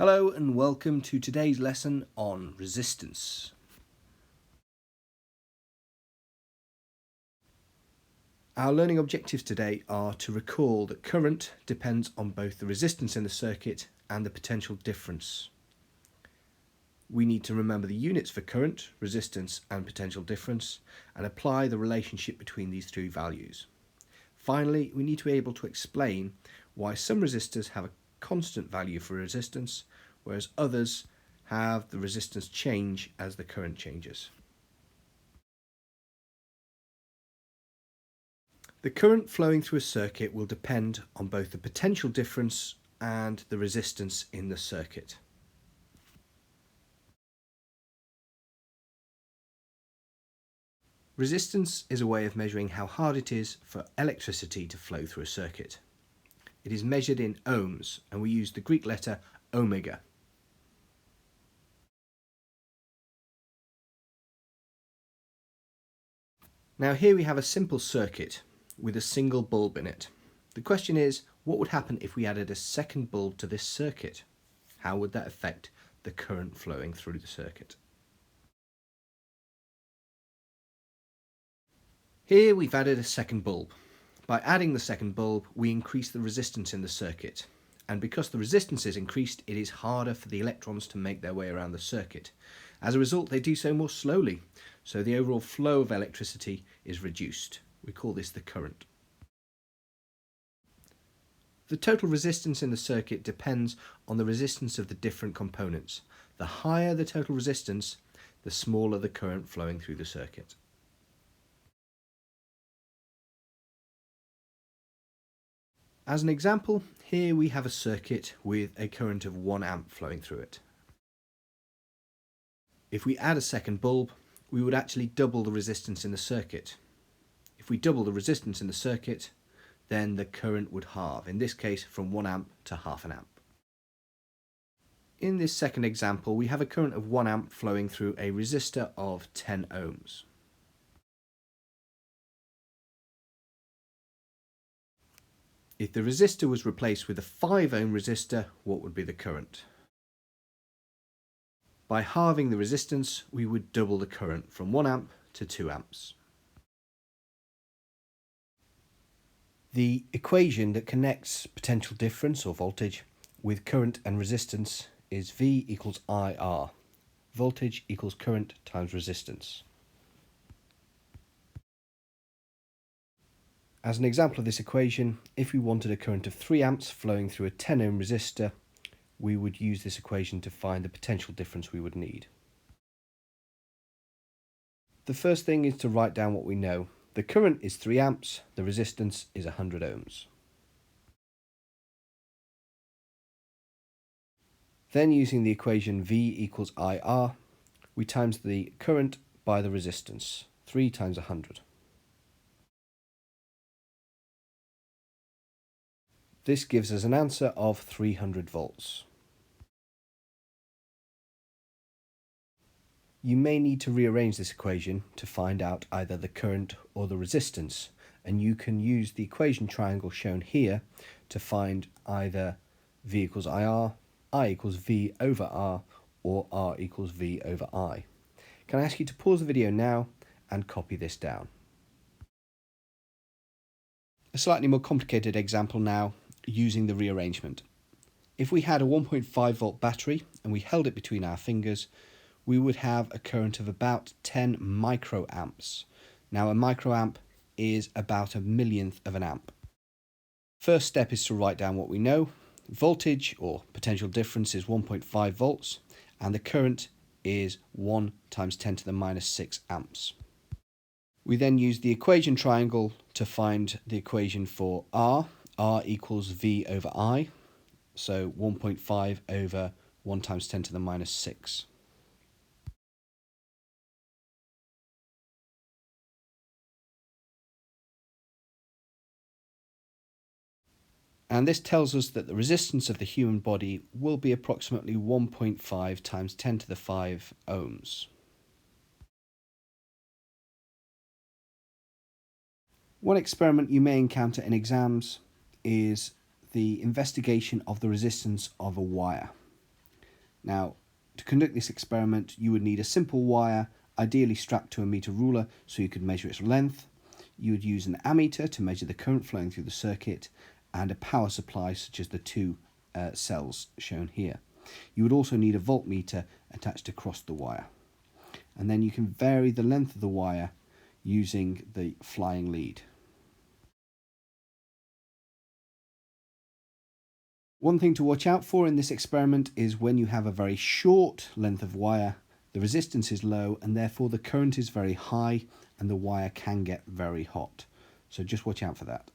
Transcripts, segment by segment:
Hello and welcome to today's lesson on resistance. Our learning objectives today are to recall that current depends on both the resistance in the circuit and the potential difference. We need to remember the units for current, resistance and potential difference and apply the relationship between these two values. Finally, we need to be able to explain why some resistors have a constant value for resistance, whereas others have the resistance change as the current changes. The current flowing through a circuit will depend on both the potential difference and the resistance in the circuit. Resistance is a way of measuring how hard it is for electricity to flow through a circuit. It is measured in ohms, and we use the Greek letter omega. Now here we have a simple circuit with a single bulb in it. The question is, what would happen if we added a second bulb to this circuit? How would that affect the current flowing through the circuit? Here we've added a second bulb. By adding the second bulb, we increase the resistance in the circuit. And because the resistance is increased, it is harder for the electrons to make their way around the circuit. As a result, they do so more slowly, so the overall flow of electricity is reduced. We call this the current. The total resistance in the circuit depends on the resistance of the different components. The higher the total resistance, the smaller the current flowing through the circuit. As an example, here we have a circuit with a current of 1 amp flowing through it. If we add a second bulb, we would actually double the resistance in the circuit. If we double the resistance in the circuit, then the current would halve, in this case from 1 amp to half an amp. In this second example, we have a current of 1 amp flowing through a resistor of 10 ohms. If the resistor was replaced with a 5 ohm resistor, what would be the current? By halving the resistance, we would double the current from 1 amp to 2 amps. The equation that connects potential difference or voltage with current and resistance is V equals IR. Voltage equals current times resistance. As an example of this equation, if we wanted a current of 3 amps flowing through a 10 ohm resistor, we would use this equation to find the potential difference we would need. The first thing is to write down what we know. The current is 3 amps, the resistance is 100 ohms. Then using the equation V equals IR, we times the current by the resistance, 3 times 100. This gives us an answer of 300 volts. You may need to rearrange this equation to find out either the current or the resistance, and you can use the equation triangle shown here to find either V equals IR, I equals V over R, or R equals V over I. Can I ask you to pause the video now and copy this down? A slightly more complicated example now, using the rearrangement. If we had a 1.5 volt battery and we held it between our fingers, we would have a current of about 10 microamps. Now a microamp is about a millionth of an amp. First step is to write down what we know. Voltage or potential difference is 1.5 volts and the current is 1 times 10 to the minus 6 amps. We then use the equation triangle to find the equation for R. R equals V over I, so 1.5 over 1 times 10 to the minus 6. And this tells us that the resistance of the human body will be approximately 1.5 times 10 to the 5 ohms. One experiment you may encounter in exams is the investigation of the resistance of a wire. Now, to conduct this experiment, you would need a simple wire, ideally strapped to a meter ruler so you could measure its length. You would use an ammeter to measure the current flowing through the circuit, and a power supply such as the two cells shown here. You would also need a voltmeter attached across the wire. And then you can vary the length of the wire using the flying lead. One thing to watch out for in this experiment is when you have a very short length of wire, the resistance is low and therefore the current is very high and the wire can get very hot. So just watch out for that.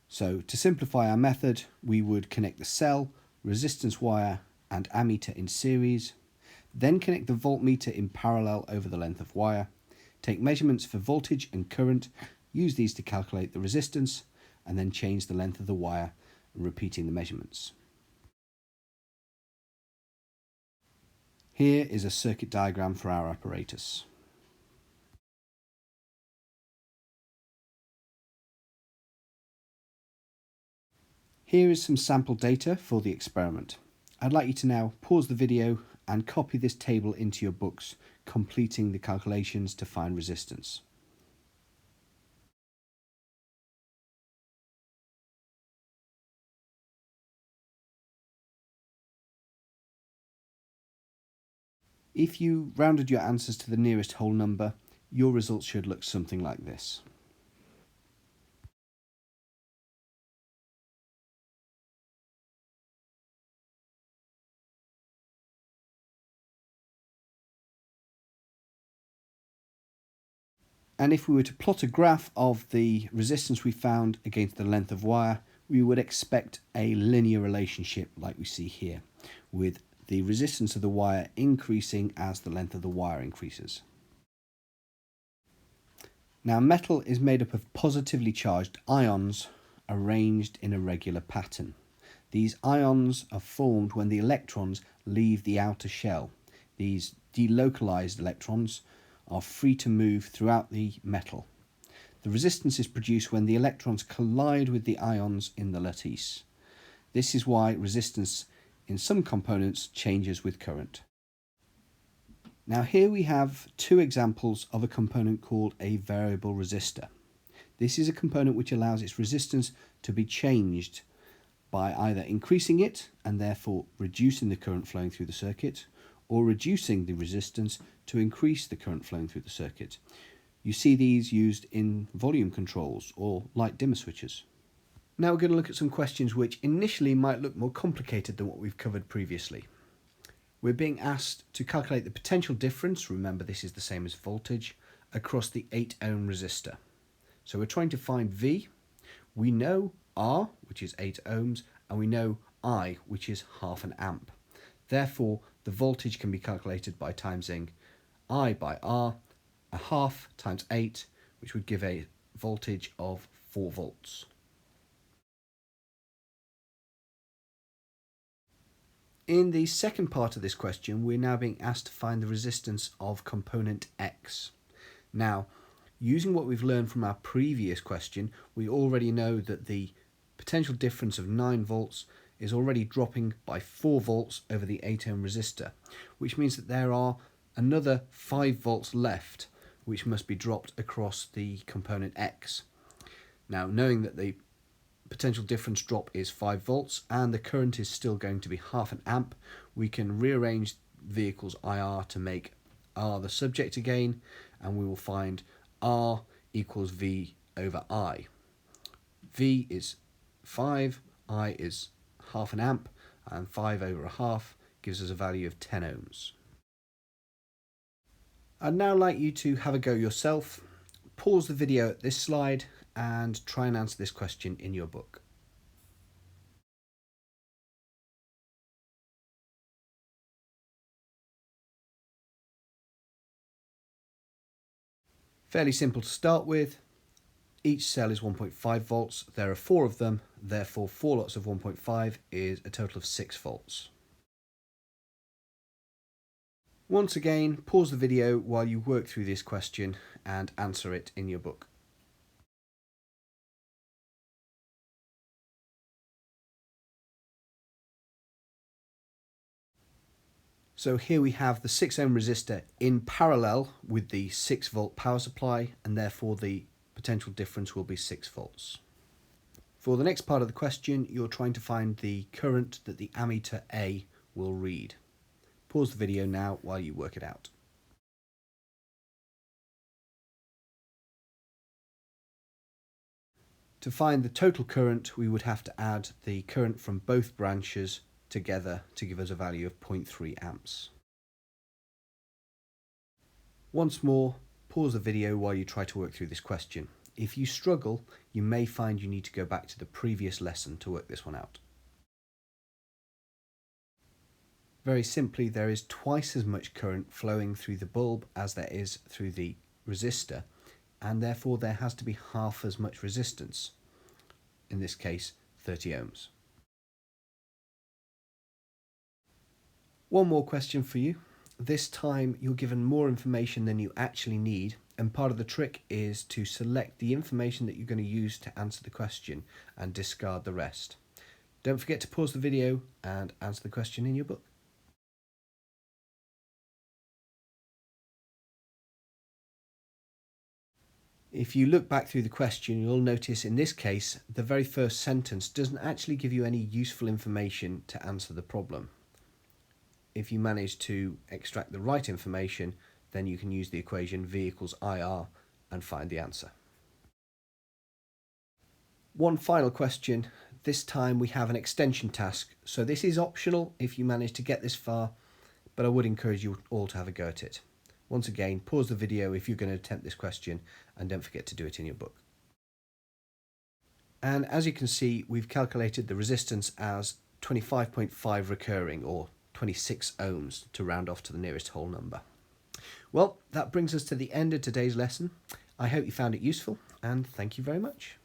So to simplify our method, we would connect the cell, resistance wire and ammeter in series, then connect the voltmeter in parallel over the length of wire, take measurements for voltage and current, use these to calculate the resistance, and then change the length of the wire, repeating the measurements. Here is a circuit diagram for our apparatus. Here is some sample data for the experiment. I'd like you to now pause the video and copy this table into your books, completing the calculations to find resistance. If you rounded your answers to the nearest whole number, your results should look something like this. And if we were to plot a graph of the resistance we found against the length of wire, we would expect a linear relationship like we see here, with the resistance of the wire increasing as the length of the wire increases. Now, metal is made up of positively charged ions arranged in a regular pattern. These ions are formed when the electrons leave the outer shell. These delocalized electrons are free to move throughout the metal. The resistance is produced when the electrons collide with the ions in the lattice. This is why resistance in some components changes with current. Now here we have two examples of a component called a variable resistor. This is a component which allows its resistance to be changed by either increasing it and therefore reducing the current flowing through the circuit, or reducing the resistance to increase the current flowing through the circuit. You see these used in volume controls or light dimmer switches. Now we're going to look at some questions which initially might look more complicated than what we've covered previously. We're being asked to calculate the potential difference, remember this is the same as voltage, across the 8 ohm resistor. So we're trying to find V. We know R, which is 8 ohms, and we know I, which is half an amp. Therefore, the voltage can be calculated by timesing I by R, a half times 8, which would give a voltage of 4 volts. In the second part of this question, we're now being asked to find the resistance of component X. Now, using what we've learned from our previous question, we already know that the potential difference of 9 volts is already dropping by 4 volts over the 8 ohm resistor, which means that there are another 5 volts left, which must be dropped across the component X. Now, knowing that the potential difference drop is 5 volts and the current is still going to be half an amp, we can rearrange V equals IR to make R the subject again, and we will find R equals V over I. V is 5, I is half an amp, and 5 over a half gives us a value of 10 ohms. I'd now like you to have a go yourself. Pause the video at this slide and try and answer this question in your book. Fairly simple to start with. Each cell is 1.5 volts. There are 4 of them, therefore 4 lots of 1.5 is a total of 6 volts. Once again, pause the video while you work through this question and answer it in your book. So here we have the 6 ohm resistor in parallel with the 6 volt power supply, and therefore the potential difference will be 6 volts. For the next part of the question, you're trying to find the current that the ammeter A will read. Pause the video now while you work it out. To find the total current, we would have to add the current from both branches together to give us a value of 0.3 amps. Once more, pause the video while you try to work through this question. If you struggle, you may find you need to go back to the previous lesson to work this one out. Very simply, there is twice as much current flowing through the bulb as there is through the resistor, and therefore there has to be half as much resistance, in this case 30 ohms. One more question for you. This time you're given more information than you actually need, and part of the trick is to select the information that you're going to use to answer the question and discard the rest. Don't forget to pause the video and answer the question in your book. If you look back through the question, you'll notice in this case the very first sentence doesn't actually give you any useful information to answer the problem. If you manage to extract the right information, then you can use the equation V equals IR and find the answer. One final question. This time we have an extension task, so this is optional if you manage to get this far, but I would encourage you all to have a go at it. Once again, pause the video if you're going to attempt this question, and don't forget to do it in your book. And as you can see, we've calculated the resistance as 25.5 recurring, or 26 ohms, to round off to the nearest whole number. Well, that brings us to the end of today's lesson. I hope you found it useful, and thank you very much.